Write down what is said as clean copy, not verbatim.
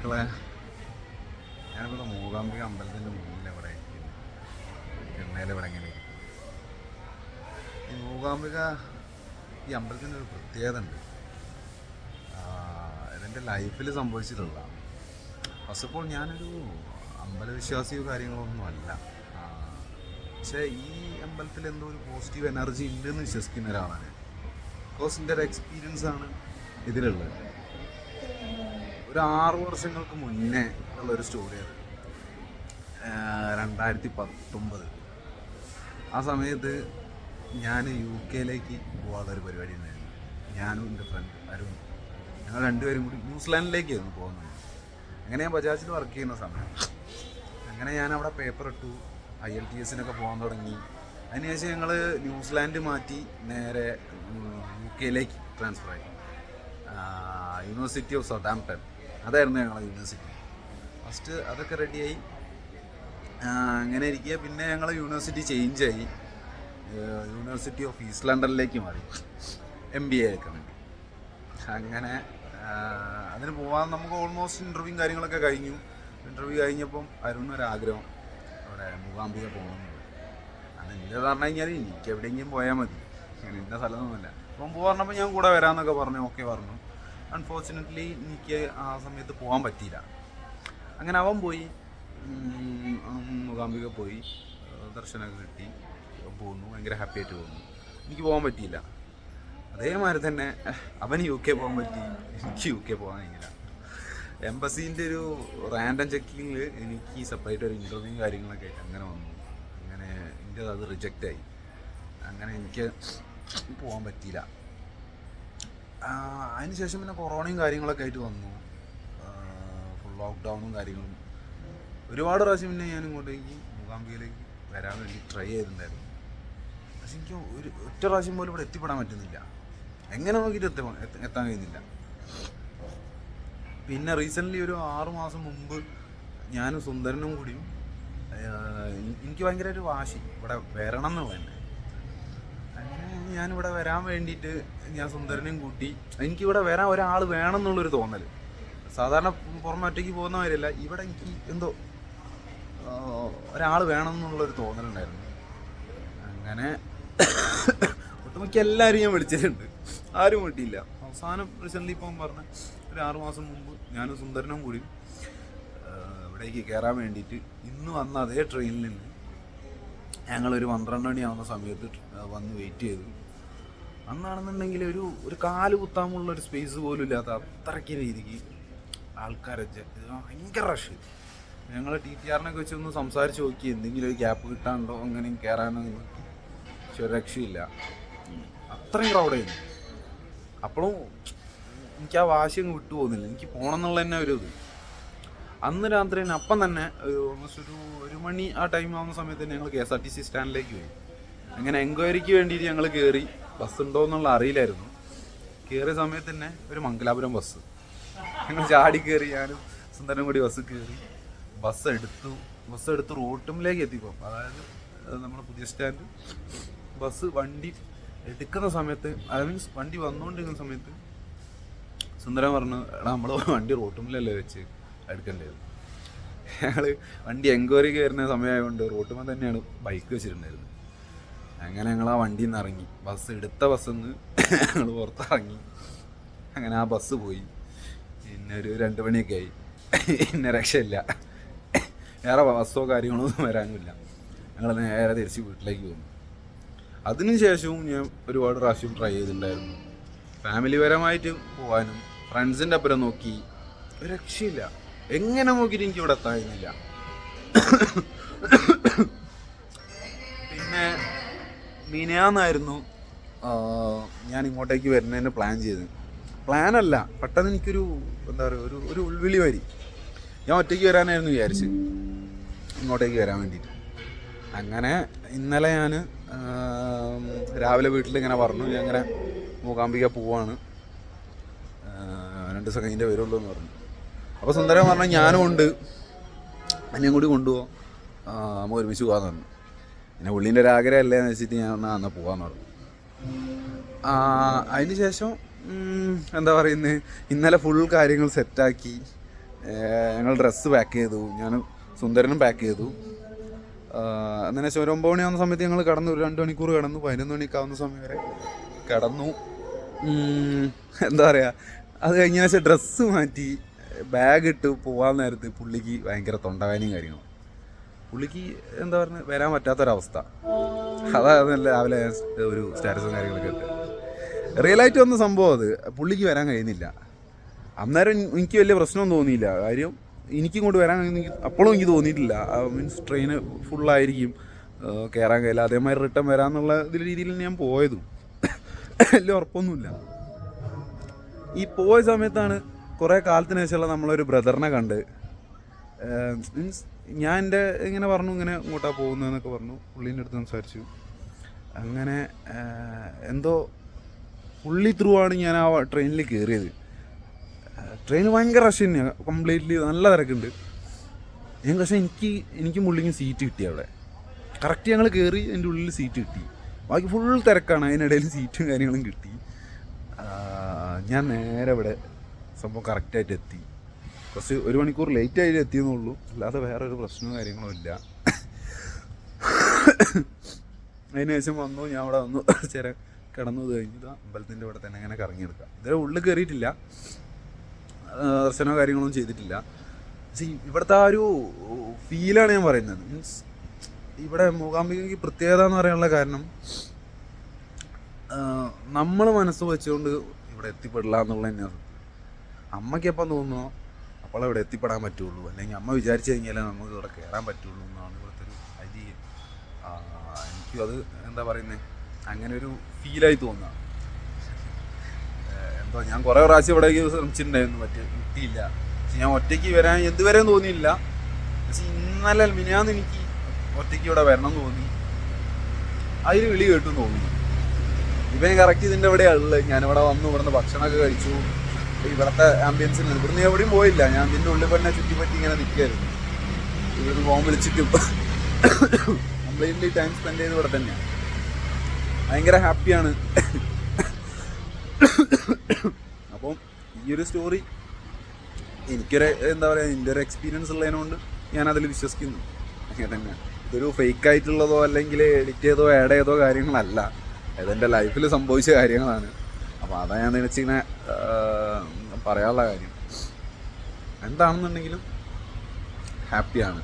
മക്കളെ, ഞാനിവിടെ മൂകാംബിക അമ്പലത്തിൻ്റെ മുന്നിൽ ഇവിടെ ചെന്നൈയിൽ ഇവിടെ ഇങ്ങനെ ഇരിക്കും. ഈ മൂകാംബിക ഈ അമ്പലത്തിൻ്റെ ഒരു പ്രത്യേകത ഉണ്ട്. ഇതെൻ്റെ ലൈഫിൽ സംഭവിച്ചിട്ടുള്ളതാണ്. ഫസ്റ്റ് ഓഫ് ഓൾ ഞാനൊരു അമ്പലവിശ്വാസിയോ കാര്യങ്ങളൊന്നും അല്ല. പക്ഷേ ഈ അമ്പലത്തിൽ എന്തോ ഒരു പോസിറ്റീവ് എനർജി ഉണ്ടെന്ന് വിശ്വസിക്കുന്ന ഒരാളാണ്. ബിക്കോസ് എൻ്റെ ഒരു എക്സ്പീരിയൻസ് ആണ് ഇതിലുള്ളത്. ഒരു 6 വർഷങ്ങൾക്ക് മുന്നേ ഉള്ളൊരു സ്റ്റോറിയാണ്. 2019 ആ സമയത്ത് ഞാൻ UK പോകാനുള്ളൊരു പരിപാടി ഉണ്ടായിരുന്നു. ഞാനും എൻ്റെ ഫ്രണ്ട് അരുൺ, ഞങ്ങൾ രണ്ടുപേരും കൂടി ന്യൂസിലാൻഡിലേക്കായിരുന്നു പോകുന്നത്. അങ്ങനെ ഞാൻ ബജാജിൽ വർക്ക് ചെയ്യുന്ന സമയം അങ്ങനെ ഞാൻ അവിടെ പേപ്പർ ഇട്ടു, IELTS പോകാൻ തുടങ്ങി. അതിനുശേഷം ഞങ്ങൾ ന്യൂസിലാൻഡ് മാറ്റി നേരെ UK ട്രാൻസ്ഫർ ആയി. യൂണിവേഴ്സിറ്റി ഓഫ് സൗതാംപ്ടൺ അതായിരുന്നു ഞങ്ങളെ യൂണിവേഴ്സിറ്റി. ഫസ്റ്റ് അതൊക്കെ റെഡിയായി അങ്ങനെ ഇരിക്കുക. പിന്നെ ഞങ്ങൾ യൂണിവേഴ്സിറ്റി ചേഞ്ചായി, യൂണിവേഴ്സിറ്റി ഓഫ് ഈസ്റ്റ് ലണ്ടനിലേക്ക് മാറി MBA എടുക്കാൻ വേണ്ടി. അങ്ങനെ അതിന് പോകാൻ നമുക്ക് ഓൾമോസ്റ്റ് ഇൻ്റർവ്യൂവും കാര്യങ്ങളൊക്കെ കഴിഞ്ഞു. ഇൻ്റർവ്യൂ കഴിഞ്ഞപ്പം അരുണൊരാഗ്രഹം അവിടെ മൂകാംബിക പോകണമെന്ന്. അത് എൻ്റെ പറഞ്ഞു കഴിഞ്ഞാൽ എനിക്ക് എവിടെയെങ്കിലും പോയാൽ മതി, അങ്ങനെ ഇന്ന സ്ഥലമൊന്നുമില്ല. അപ്പം പറഞ്ഞപ്പോൾ ഞാൻ കൂടെ വരാമെന്നൊക്കെ പറഞ്ഞു. ഓക്കെ പറഞ്ഞു. അൺഫോർച്ചുനേറ്റ്ലി എനിക്ക് ആ സമയത്ത് പോകാൻ പറ്റിയില്ല. അങ്ങനെ അവൻ പോയി, മൂകാംബിക പോയി, ദർശനമൊക്കെ കിട്ടി, പോന്നു. ഭയങ്കര ഹാപ്പി ആയിട്ട് പോകുന്നു. എനിക്ക് പോകാൻ പറ്റിയില്ല. അതേമാതിരി തന്നെ അവന് UK പോകാൻ പറ്റി, എനിക്ക് UK പോകാൻ കഴിഞ്ഞില്ല. എംബസീൻ്റെ ഒരു റാൻഡം ചെക്കിങ്ങിൽ എനിക്ക് സെപ്പറേറ്റ് ഒരു ഇൻ്റർവ്യൂ കാര്യങ്ങളൊക്കെ ആയിട്ട് അങ്ങനെ വന്നു. അങ്ങനെ എൻ്റെ അത് റിജക്റ്റായി. അങ്ങനെ എനിക്ക് പോകാൻ പറ്റിയില്ല. അതിനുശേഷം പിന്നെ കൊറോണയും കാര്യങ്ങളൊക്കെ ആയിട്ട് വന്നു, ഫുൾ ലോക്ക്ഡൗണും കാര്യങ്ങളും. ഒരുപാട് പ്രാവശ്യം പിന്നെ ഞാൻ ഇങ്ങോട്ടേക്ക് മൂകാംബികയിലേക്ക് വരാൻ വേണ്ടി ട്രൈ ചെയ്തിട്ടുണ്ടായിരുന്നു. പക്ഷെ എനിക്ക് ഒറ്റ പ്രാവശ്യം പോലും ഇവിടെ എത്തിപ്പെടാൻ പറ്റുന്നില്ല. എങ്ങനെ നോക്കിയിട്ട് എത്താൻ കഴിയുന്നില്ല. പിന്നെ റീസെൻ്റ്ലി ഒരു 6 മാസം മുമ്പ് ഞാനും സുന്ദരനും കൂടിയും എനിക്ക് ഭയങ്കര ഒരു വാശി ഇവിടെ വരണം എന്നുള്ളത് തന്നെ. അങ്ങനെ ഞാനിവിടെ വരാൻ വേണ്ടിയിട്ട് ഞാൻ സുന്ദരനെയും കൂട്ടി, എനിക്കിവിടെ വരാൻ ഒരാൾ വേണം എന്നുള്ളൊരു തോന്നൽ. സാധാരണ പുറമെ ഒറ്റയ്ക്ക് പോകുന്ന കാര്യമല്ല, ഇവിടെ എനിക്ക് എന്തോ ഒരാൾ വേണം എന്നുള്ളൊരു തോന്നലുണ്ടായിരുന്നു. അങ്ങനെ ഒട്ടുമിക്ക എല്ലാവരും ഞാൻ വിളിച്ചിട്ടുണ്ട്, ആരും കിട്ടിയില്ല. അവസാനം റീസെൻ്റ്ലി ഇപ്പം പറഞ്ഞ ഒരു 6 മാസം മുമ്പ് ഞാനും സുന്ദരനും കൂടി ഇവിടേക്ക് കയറാൻ വേണ്ടിയിട്ട് ഇന്ന് വന്ന അതേ ട്രെയിനിൽ നിന്ന് ഞങ്ങളൊരു 12 മണിയാവുന്ന സമയത്ത് വന്ന് വെയിറ്റ് ചെയ്തു. അന്നാണെന്നുണ്ടെങ്കിൽ ഒരു കാല് കുത്താമുള്ളൊരു സ്പേസ് പോലും ഇല്ലാത്ത അത്രയ്ക്ക് രീതിക്ക് ആൾക്കാരൊക്കെ ഭയങ്കര റഷ്. ഞങ്ങൾ TTRനൊക്കെ വെച്ച് ഒന്ന് സംസാരിച്ച് നോക്കി, എന്തെങ്കിലും ഒരു ഗ്യാപ്പ് കിട്ടാണ്ടോ അങ്ങനെ കയറാനോ, പക്ഷെ ഒരു രക്ഷയില്ല, അത്രയും ക്രൗഡായിരുന്നു. അപ്പോഴും എനിക്ക് ആ വാശി അങ്ങ് വിട്ടു പോകുന്നില്ല, എനിക്ക് പോകണം എന്നുള്ള തന്നെ ഒരു ഇത്. അന്ന് രാത്രി തന്നെ അപ്പം തന്നെ ഓൾമോസ്റ്റ് ഒരു 1 മണി ആ ടൈം ആവുന്ന സമയത്ത് തന്നെ ഞങ്ങൾ KSRTC സ്റ്റാൻഡിലേക്ക് പോയി. അങ്ങനെ എൻക്വയറിക്ക് വേണ്ടിയിട്ട് ഞങ്ങൾ കയറി. ബസ് ഉണ്ടോ എന്നുള്ള അറിയില്ലായിരുന്നു. കയറിയ സമയത്ത് തന്നെ ഒരു മംഗലാപുരം ബസ്, ഞങ്ങൾ ചാടി കയറി, ഞാനും സുന്ദരനും കൂടി ബസ് കയറി. ബസ് എടുത്ത് റോട്ടുമിലേക്ക് എത്തിപ്പോൾ, അതായത് നമ്മുടെ പുതിയ സ്റ്റാൻഡ്. വണ്ടി എടുക്കുന്ന സമയത്ത്, അത് മീൻസ് വണ്ടി വന്നുകൊണ്ടിരിക്കുന്ന സമയത്ത് സുന്ദരൻ പറഞ്ഞു, എടാ നമ്മൾ വണ്ടി റോട്ടുമില്ലല്ലേ വെച്ച് എടുക്കേണ്ടത്. ഞങ്ങൾ വണ്ടി എൻക്വയറി കയറുന്ന സമയമായതുകൊണ്ട് റോട്ടുമ്പോൾ തന്നെയാണ് ബൈക്ക് വെച്ചിട്ടുണ്ടായിരുന്നത്. അങ്ങനെ ഞങ്ങൾ ആ വണ്ടിയിൽ നിന്ന് ഇറങ്ങി, എടുത്ത ബസ്സിൽ നിന്ന് ഞങ്ങൾ പുറത്തിറങ്ങി. അങ്ങനെ ആ ബസ് പോയി. പിന്നെ ഒരു 2 മണിയൊക്കെ ആയി. പിന്നെ രക്ഷയില്ല, വേറെ ബസ്സോ കാര്യങ്ങളോ ഒന്നും വരാനുമില്ല. ഞങ്ങൾ നേരെ തിരിച്ച് വീട്ടിലേക്ക് പോകുന്നു. അതിനുശേഷവും ഞാൻ ഒരുപാട് പ്രാവശ്യം ട്രൈ ചെയ്തിട്ടുണ്ടായിരുന്നു. ഫാമിലി പരമായിട്ട് പോകാനും ഫ്രണ്ട്സിൻ്റെ അപ്പുറം നോക്കി, ഒരു രക്ഷയില്ല. എങ്ങനെ നോക്കിയിട്ട് എനിക്ക് ഇവിടെ എത്താനില്ല. പിന്നെ മിനിയാന്നായിരുന്നു ഞാൻ ഇങ്ങോട്ടേക്ക് വരുന്നതിന് പ്ലാൻ ചെയ്തത്. പ്ലാനല്ല, പെട്ടെന്ന് എനിക്കൊരു എന്താ പറയുക, ഒരു ഉൾവിളി വരി. ഞാൻ ഒറ്റയ്ക്ക് വരാനായിരുന്നു വിചാരിച്ച് ഇങ്ങോട്ടേക്ക് വരാൻ വേണ്ടിയിട്ട്. അങ്ങനെ ഇന്നലെ ഞാൻ രാവിലെ വീട്ടിലിങ്ങനെ പറഞ്ഞു, ഞാൻ ഇങ്ങനെ മൂകാംബിക പോവാണ്, 2 ദിവസം കഴിഞ്ഞേ വരുള്ളൂ എന്ന് പറഞ്ഞു. അപ്പോൾ സുന്ദരൻ പറഞ്ഞു ഞാനും ഉണ്ട്, എന്നെയും കൂടി കൊണ്ടുപോകാം, നമ്മൾ ഒരുമിച്ച് പോകാമെന്ന് പറഞ്ഞു. പിന്നെ പുള്ളീൻ്റെ ഒരു ആഗ്രഹമല്ലേ എന്ന് വെച്ചിട്ട് ഞാൻ എന്നാൽ പോകാമെന്ന് പറഞ്ഞു. അതിന് ശേഷം എന്താ പറയുന്നത്, ഇന്നലെ ഫുൾ കാര്യങ്ങൾ സെറ്റാക്കി ഞങ്ങൾ ഡ്രസ്സ് പാക്ക് ചെയ്തു, ഞാൻ സുന്ദരനും പാക്ക് ചെയ്തു. അങ്ങനെ 9 മണിയാവുന്ന സമയത്ത് ഞങ്ങൾ കിടന്നു. ഒരു 2 മണിക്കൂർ കിടന്നു. 11 മണിക്കാവുന്ന സമയം വരെ കിടന്നു. എന്താ പറയുക, അത് കഴിഞ്ഞ ശേഷം ഡ്രസ്സ് മാറ്റി ബാഗ് ഇട്ട് പോകാൻ നേരത്ത് പുള്ളിക്ക് ഭയങ്കര തൊണ്ടവേനയും കാര്യങ്ങളും. പുള്ളിക്ക് എന്താ പറയുക, വരാൻ പറ്റാത്തൊരവസ്ഥ. അതാണ് രാവിലെ ഒരു സ്റ്റാറ്റസും കാര്യങ്ങളൊക്കെ ഇട്ട് റിയലായിട്ട് വന്ന സംഭവം. അത് പുള്ളിക്ക് വരാൻ കഴിയുന്നില്ല. അന്നേരം എനിക്ക് വലിയ പ്രശ്നമൊന്നും തോന്നിയില്ല. കാര്യം എനിക്കിങ്ങോട്ട് വരാൻ കഴിയുന്നെങ്കിൽ അപ്പോഴും എനിക്ക് തോന്നിയിട്ടില്ല. മീൻസ് ട്രെയിന് ഫുള്ളായിരിക്കും, കയറാൻ കഴിയില്ല, അതേമാതിരി റിട്ടേൺ വരാമെന്നുള്ള രീതിയിൽ ഞാൻ പോയതും വലിയ ഉറപ്പൊന്നുമില്ല. ഈ പോയ സമയത്താണ് കുറേ കാലത്തിന് ശേഷമുള്ള നമ്മളൊരു ബ്രദറിനെ കണ്ട്. മീൻസ് ഞാൻ എൻ്റെ ഇങ്ങനെ പറഞ്ഞു, ഇങ്ങനെ ഇങ്ങോട്ടാണ് പോകുന്നതെന്നൊക്കെ പറഞ്ഞു. പുള്ളീൻ്റെ അടുത്ത് സംസാരിച്ചു. അങ്ങനെ എന്തോ പുള്ളി ത്രൂ ആണ് ഞാൻ ആ ട്രെയിനിൽ കയറിയത്. ട്രെയിൻ ഭയങ്കര റഷ് തന്നെയാണ്, കംപ്ലീറ്റ്ലി നല്ല തിരക്കുണ്ട്. പക്ഷേ എനിക്കും പുള്ളിക്കും സീറ്റ് കിട്ടി അവിടെ. കറക്റ്റ് ഞങ്ങൾ കയറി എൻ്റെ ഉള്ളിൽ സീറ്റ് കിട്ടി. ബാക്കി ഫുൾ തിരക്കാണ്, അതിനിടയിൽ സീറ്റും കാര്യങ്ങളും കിട്ടി. ഞാൻ നേരെ ഇവിടെ സംഭവം കറക്റ്റായിട്ട് എത്തി. കുറച്ച് 1 മണിക്കൂർ ലേറ്റായിട്ട് എത്തിയെന്നുള്ളൂ, അല്ലാതെ വേറെ ഒരു പ്രശ്നവും കാര്യങ്ങളും ഇല്ല. അതിന് ശേഷം വന്നു, ഞാൻ അവിടെ വന്നു, ചേരാൻ കിടന്നു കഴിഞ്ഞിട്ട് അമ്പലത്തിൻ്റെ ഇവിടെ തന്നെ അങ്ങനെ കറങ്ങിയെടുക്കാം. ഇതുവരെ ഉള്ളിൽ കയറിയിട്ടില്ല, ദർശനമോ കാര്യങ്ങളൊന്നും ചെയ്തിട്ടില്ല. പക്ഷേ ഇവിടുത്തെ ആ ഒരു ഫീലാണ് ഞാൻ പറയുന്നത്. മീൻസ് ഇവിടെ മൂകാംബികയ്ക്ക് പ്രത്യേകത എന്ന് പറയാനുള്ള കാരണം, നമ്മൾ മനസ്സ് വെച്ചുകൊണ്ട് ഇവിടെ എത്തിപ്പെടില്ല എന്നുള്ളത് തന്നെയാണ്. അമ്മയ്ക്ക് എപ്പം തോന്നുന്നോ അപ്പോൾ ഇവിടെ എത്തിപ്പെടാൻ പറ്റുള്ളൂ, അല്ലെങ്കിൽ അമ്മ വിചാരിച്ചു കഴിഞ്ഞാലേ നമുക്ക് ഇവിടെ കയറാൻ പറ്റുള്ളൂ എന്നാണ് ഇവിടുത്തെ ഒരു ഐതിഹ്യം. എനിക്കും അത് എന്താ പറയുന്നത്, അങ്ങനെ ഒരു ഫീലായി തോന്നുക. എന്തോ ഞാൻ കുറേ പ്രാവശ്യം ഇവിടേക്ക് ശ്രമിച്ചിട്ടുണ്ടായിരുന്നു, കിട്ടിയില്ല. പക്ഷെ ഞാൻ ഒറ്റയ്ക്ക് വരാൻ എന്തുവരെയും തോന്നിയില്ല. പക്ഷെ ഇന്നലെ മിനിയാന്ന് എനിക്ക് ഒറ്റയ്ക്ക് ഇവിടെ വരണം തോന്നി. അതിൽ വിളി കേട്ടു തോന്നി. ഇവൻ കറക്റ്റ് ഇതിൻ്റെ എവിടെയാണ് ഉള്ളത്. ഞാനിവിടെ വന്നു, ഇവിടുന്ന് ഭക്ഷണമൊക്കെ കഴിച്ചു. ഇവിടുത്തെ ആംബിയൻസിൽ ഇവിടുന്ന് എവിടെയും പോയില്ല. ഞാൻ ഇതിൻ്റെ ഉള്ളിൽ തന്നെ ചുറ്റിപ്പറ്റി ഇങ്ങനെ നിൽക്കുകയായിരുന്നു. ഇവിടുന്ന് ഫോൺ വിളിച്ചിട്ട് കംപ്ലീറ്റ്ലി ടൈം സ്പെൻഡ് ചെയ്ത് ഇവിടെ തന്നെയാണ്. ഭയങ്കര ഹാപ്പിയാണ്. അപ്പം ഈ ഒരു സ്റ്റോറി എനിക്കൊരു എന്താ പറയുക, എൻ്റെ ഒരു എക്സ്പീരിയൻസ് ഉള്ളതിനോണ്ട് ഞാനതിൽ വിശ്വസിക്കുന്നു. അങ്ങനെ തന്നെ ഇതൊരു ഫേക്കായിട്ടുള്ളതോ അല്ലെങ്കിൽ എഡിറ്റ് ചെയ്തോ ആഡ് ചെയ്തോ കാര്യങ്ങളല്ല, ഇതെൻ്റെ ലൈഫിൽ സംഭവിച്ച കാര്യങ്ങളാണ്. അപ്പോൾ അതാണ് ഞാൻ നിനച്ചിങ്ങനെ പറയാനുള്ള കാര്യം. എന്താണെന്നുണ്ടെങ്കിലും ഹാപ്പിയാണ്.